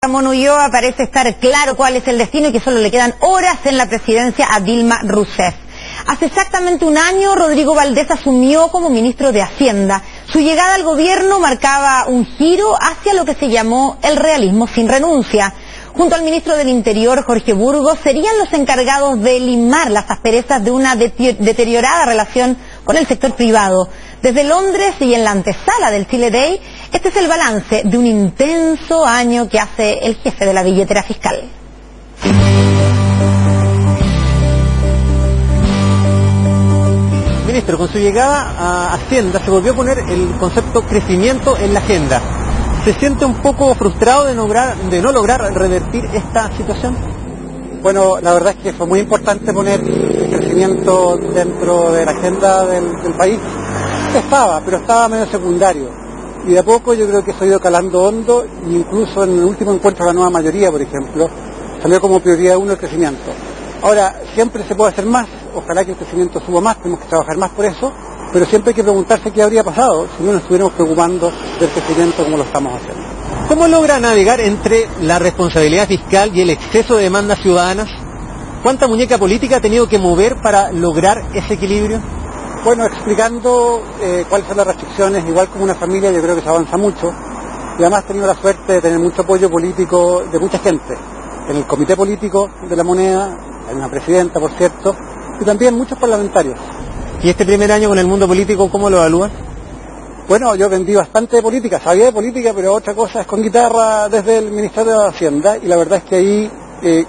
Ramón Ulloa parece estar claro cuál es el destino y que solo le quedan horas en la presidencia a Dilma Rousseff. Hace exactamente un año, Rodrigo Valdés asumió como ministro de Hacienda. Su llegada al gobierno marcaba un giro hacia lo que se llamó el realismo sin renuncia. Junto al ministro del Interior, Jorge Burgos, serían los encargados de limar las asperezas de una deteriorada relación con el sector privado. Desde Londres y en la antesala del Chile Day, este es el balance de un intenso año que hace el jefe de la billetera fiscal. Ministro, con su llegada a Hacienda se volvió a poner el concepto crecimiento en la agenda. ¿Se siente un poco frustrado de no lograr revertir esta situación? Bueno, la verdad es que fue muy importante poner el crecimiento dentro de la agenda del país. Pero estaba medio secundario. Y de a poco yo creo que se ha ido calando hondo, e incluso en el último encuentro de la nueva mayoría, por ejemplo, salió como prioridad uno el crecimiento. Ahora, siempre se puede hacer más, ojalá que el crecimiento suba más, tenemos que trabajar más por eso, pero siempre hay que preguntarse qué habría pasado si no nos estuviéramos preocupando del crecimiento como lo estamos haciendo. ¿Cómo logra navegar entre la responsabilidad fiscal y el exceso de demandas ciudadanas? ¿Cuánta muñeca política ha tenido que mover para lograr ese equilibrio? Bueno, explicando cuáles son las restricciones, igual como una familia yo creo que se avanza mucho, y además he tenido la suerte de tener mucho apoyo político de mucha gente, en el comité político de la moneda, hay una presidenta por cierto, y también muchos parlamentarios. ¿Y este primer año con el mundo político cómo lo evalúas? Bueno, yo vendí bastante de política, sabía de política, pero otra cosa es con guitarra desde el Ministerio de Hacienda, y la verdad es que ahí,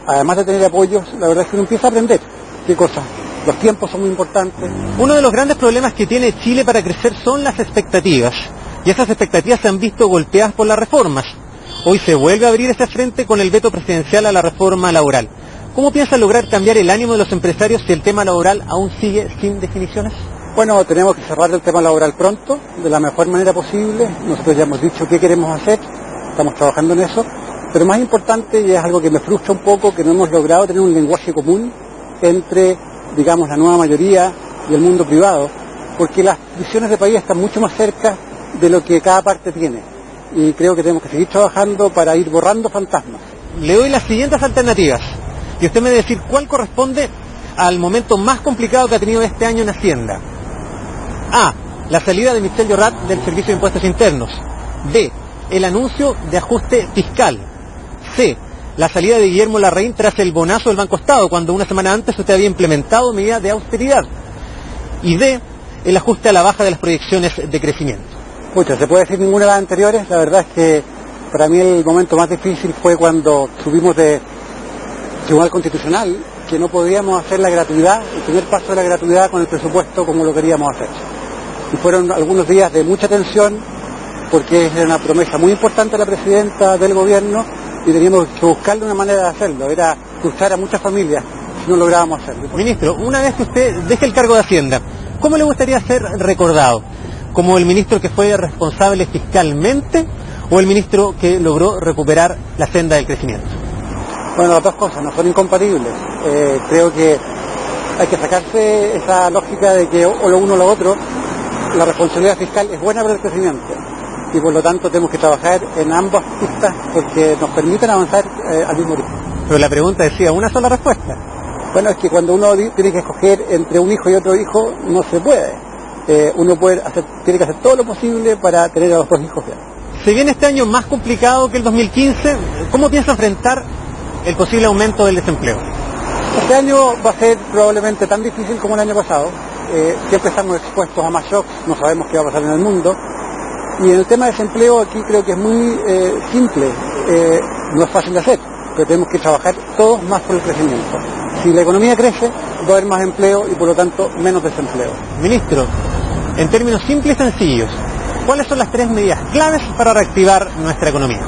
además de tener apoyos, la verdad es que uno empieza a aprender qué cosas. Los tiempos son muy importantes. Uno de los grandes problemas que tiene Chile para crecer son las expectativas. Y esas expectativas se han visto golpeadas por las reformas. Hoy se vuelve a abrir ese frente con el veto presidencial a la reforma laboral. ¿Cómo piensa lograr cambiar el ánimo de los empresarios si el tema laboral aún sigue sin definiciones? Bueno, tenemos que cerrar el tema laboral pronto, de la mejor manera posible. Nosotros ya hemos dicho qué queremos hacer, estamos trabajando en eso. Pero más importante, y es algo que me frustra un poco, que no hemos logrado tener un lenguaje común entre, digamos, la nueva mayoría y el mundo privado, porque las visiones de país están mucho más cerca de lo que cada parte tiene. Y creo que tenemos que seguir trabajando para ir borrando fantasmas. Le doy las siguientes alternativas, y usted me debe decir cuál corresponde al momento más complicado que ha tenido este año en Hacienda. A. La salida de Michelle Llorat del Servicio de Impuestos Internos. B. El anuncio de ajuste fiscal. C. La salida de Guillermo Larraín tras el bonazo del Banco Estado, cuando una semana antes usted había implementado medidas de austeridad. Y D. El ajuste a la baja de las proyecciones de crecimiento. Pucha, se puede decir ninguna de las anteriores. La verdad es que para mí el momento más difícil fue cuando subimos de Tribunal Constitucional, que no podíamos hacer la gratuidad, el primer paso de la gratuidad con el presupuesto como lo queríamos hacer. Y fueron algunos días de mucha tensión, porque era una promesa muy importante de la presidenta del gobierno, y teníamos que buscarle una manera de hacerlo, era frustrar a muchas familias si no lográbamos hacerlo. Ministro, una vez que usted deje el cargo de Hacienda, ¿cómo le gustaría ser recordado? ¿Como el ministro que fue responsable fiscalmente o el ministro que logró recuperar la senda del crecimiento? Bueno, las dos cosas no son incompatibles. Creo que hay que sacarse esa lógica de que o lo uno o lo otro. La responsabilidad fiscal es buena para el crecimiento, y por lo tanto tenemos que trabajar en ambas pistas porque nos permiten avanzar al mismo ritmo. Pero la pregunta decía una sola respuesta. Bueno, es que cuando uno tiene que escoger entre un hijo y otro hijo, no se puede. Uno tiene que hacer todo lo posible para tener a los dos hijos bien. Si viene este año más complicado que el 2015, ¿cómo piensa enfrentar el posible aumento del desempleo? Este año va a ser probablemente tan difícil como el año pasado. Siempre estamos expuestos a más shocks, no sabemos qué va a pasar en el mundo. Y en el tema de desempleo aquí creo que es muy simple, no es fácil de hacer, pero tenemos que trabajar todos más por el crecimiento. Si la economía crece, va a haber más empleo y por lo tanto menos desempleo. Ministro, en términos simples y sencillos, ¿cuáles son las 3 medidas claves para reactivar nuestra economía?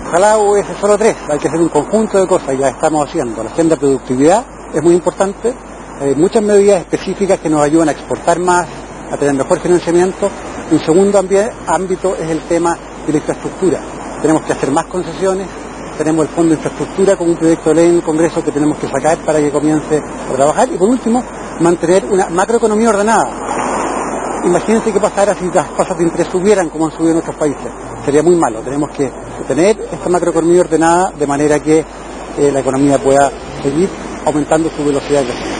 Ojalá hubiese solo 3, hay que hacer un conjunto de cosas y ya estamos haciendo. La agenda de productividad es muy importante, hay muchas medidas específicas que nos ayudan a exportar más, a tener mejor financiamiento. Un segundo ámbito es el tema de la infraestructura. Tenemos que hacer más concesiones, tenemos el Fondo de Infraestructura como un proyecto de ley en el Congreso que tenemos que sacar para que comience a trabajar. Y por último, mantener una macroeconomía ordenada. Imagínense qué pasara si las tasas de interés subieran como han subido en otros países. sería muy malo. Tenemos que tener esta macroeconomía ordenada de manera que la economía pueda seguir aumentando su velocidad de crecimiento.